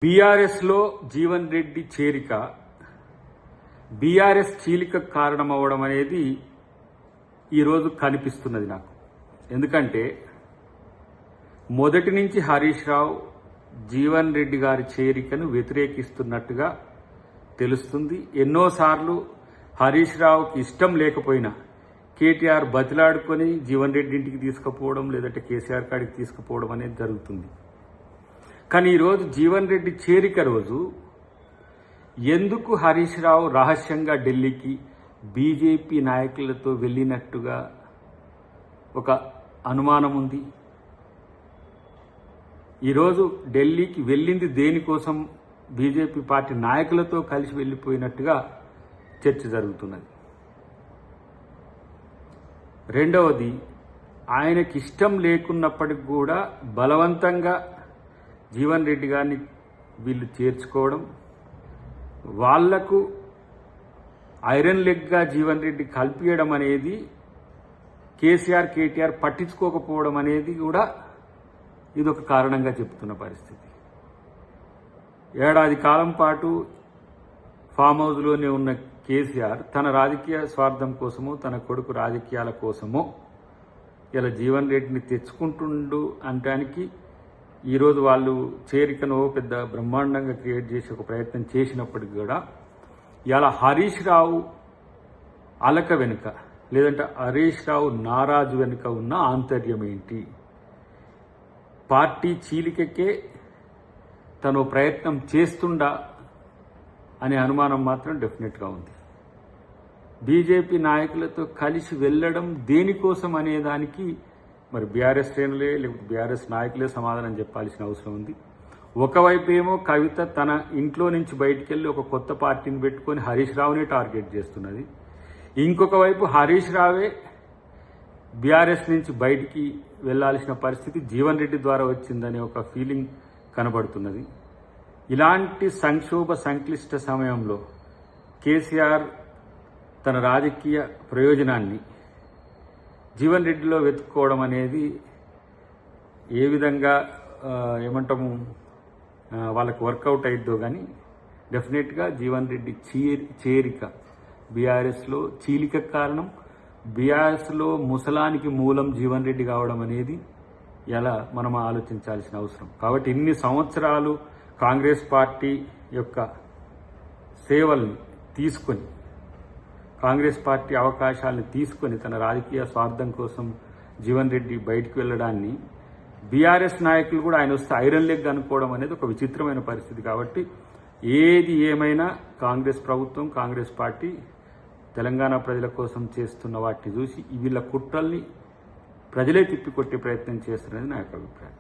బీఆర్ఎస్లో జీవన్ రెడ్డి చేరిక బీఆర్ఎస్ చీలిక కారణమవడం అనేది ఈరోజు కనిపిస్తున్నది నాకు. ఎందుకంటే మొదటి నుంచి హరీష్ రావు జీవన్ రెడ్డి గారి చేరికను వ్యతిరేకిస్తున్నట్టుగా తెలుస్తుంది. ఎన్నోసార్లు హరీష్ రావుకి ఇష్టం లేకపోయినా కేటీఆర్ బతిలాడుకొని జీవన్ రెడ్డి ఇంటికి తీసుకుపోవడం లేదంటే కేసీఆర్ కాడికి తీసుకుపోవడం అనేది జరుగుతుంది. కానీ ఈరోజు జీవన్ రెడ్డి చేరిక రోజు ఎందుకు హరీష్ రావు రహస్యంగా ఢిల్లీకి బీజేపీ నాయకులతో వెళ్ళినట్టుగా ఒక అనుమానం ఉంది. ఈరోజు ఢిల్లీకి వెళ్ళింది దేనికోసం? బీజేపీ పార్టీ నాయకులతో కలిసి వెళ్ళిపోయినట్టుగా చర్చ జరుగుతున్నది. రెండవది, ఆయనకి ఇష్టం లేకున్నప్పటికి కూడా బలవంతంగా జీవన్ రెడ్డి గారిని వీళ్ళు చేర్చుకోవడం, వాళ్లకు ఐరన్ లెగ్గా జీవన్ రెడ్డి కల్పియడం అనేది కేసీఆర్ కేటీఆర్ పట్టించుకోకపోవడం అనేది కూడా ఇదొక కారణంగా చెప్తున్న పరిస్థితి. ఏడాది కాలం పాటు ఫామ్ హౌస్లోనే ఉన్న కేసీఆర్ తన రాజకీయ స్వార్థం కోసమో తన కొడుకు రాజకీయాల కోసమో ఇలా జీవన్ రెడ్డిని తెచ్చుకుంటుండు అనడానికి ఈరోజు వాళ్ళు చేరికను పెద్ద బ్రహ్మాండంగా క్రియేట్ చేసి ఒక ప్రయత్నం చేసినప్పటికీ కూడా ఇలా హరీష్ రావు అలక వెనుక లేదంటే హరీష్ రావు నారాజు వెనుక ఉన్న ఆంతర్యం ఏంటి? పార్టీ చీలికకే తను ప్రయత్నం చేస్తుండా అనే అనుమానం మాత్రం డెఫినెట్గా ఉంది. బీజేపీ నాయకులతో కలిసి వెళ్ళడం దేనికోసం అనేదానికి మరి బీఆర్ఎస్ శ్రేణులే లేకపోతే బీఆర్ఎస్ నాయకులే సమాధానం చెప్పాల్సిన అవసరం ఉంది. ఒకవైపు ఏమో కవిత తన ఇంట్లో నుంచి బయటికి వెళ్ళి ఒక కొత్త పార్టీని పెట్టుకొని హరీష్ రావుని టార్గెట్ చేస్తున్నది. ఇంకొక వైపు హరీష్ రావే బీఆర్ఎస్ నుంచి బయటికి వెళ్లాల్సిన పరిస్థితి జీవన్ రెడ్డి ద్వారా వచ్చిందనే ఒక ఫీలింగ్ కనబడుతున్నది. ఇలాంటి సంక్షోభ సంక్లిష్ట సమయంలో కేసీఆర్ తన రాజకీయ ప్రయోజనాన్ని జీవన్ రెడ్డిలో వెతుక్కోవడం అనేది ఏ విధంగా ఏమంటాము వాళ్ళకు వర్కౌట్ అయిద్దో కానీ డెఫినెట్గా జీవన్ రెడ్డి చేరిక బీఆర్ఎస్లో చీలిక కారణం. బీఆర్ఎస్లో ముసలానికి మూలం జీవన్ రెడ్డి కావడం అనేది ఎలా మనం ఆలోచించాల్సిన అవసరం. కాబట్టి ఇన్ని సంవత్సరాలు కాంగ్రెస్ పార్టీ యొక్క సేవల్ని తీసుకొని కాంగ్రెస్ పార్టీ అవకాశాలను తీసుకొని తన రాజకీయ స్వార్థం కోసం జీవన్ రెడ్డి బయటికి వెళ్ళడాన్ని బీఆర్ఎస్ నాయకులు కూడా ఆయన వస్తే ఐరన్ లెగ్ అనుకోవడం అనేది ఒక విచిత్రమైన పరిస్థితి. కాబట్టి ఏది ఏమైనా కాంగ్రెస్ ప్రభుత్వం కాంగ్రెస్ పార్టీ తెలంగాణ ప్రజల కోసం చేస్తున్న వాటిని చూసి వీళ్ళ కుట్రల్ని ప్రజలే తిప్పికొట్టే ప్రయత్నం చేస్తున్నది నా యొక్క అభిప్రాయం.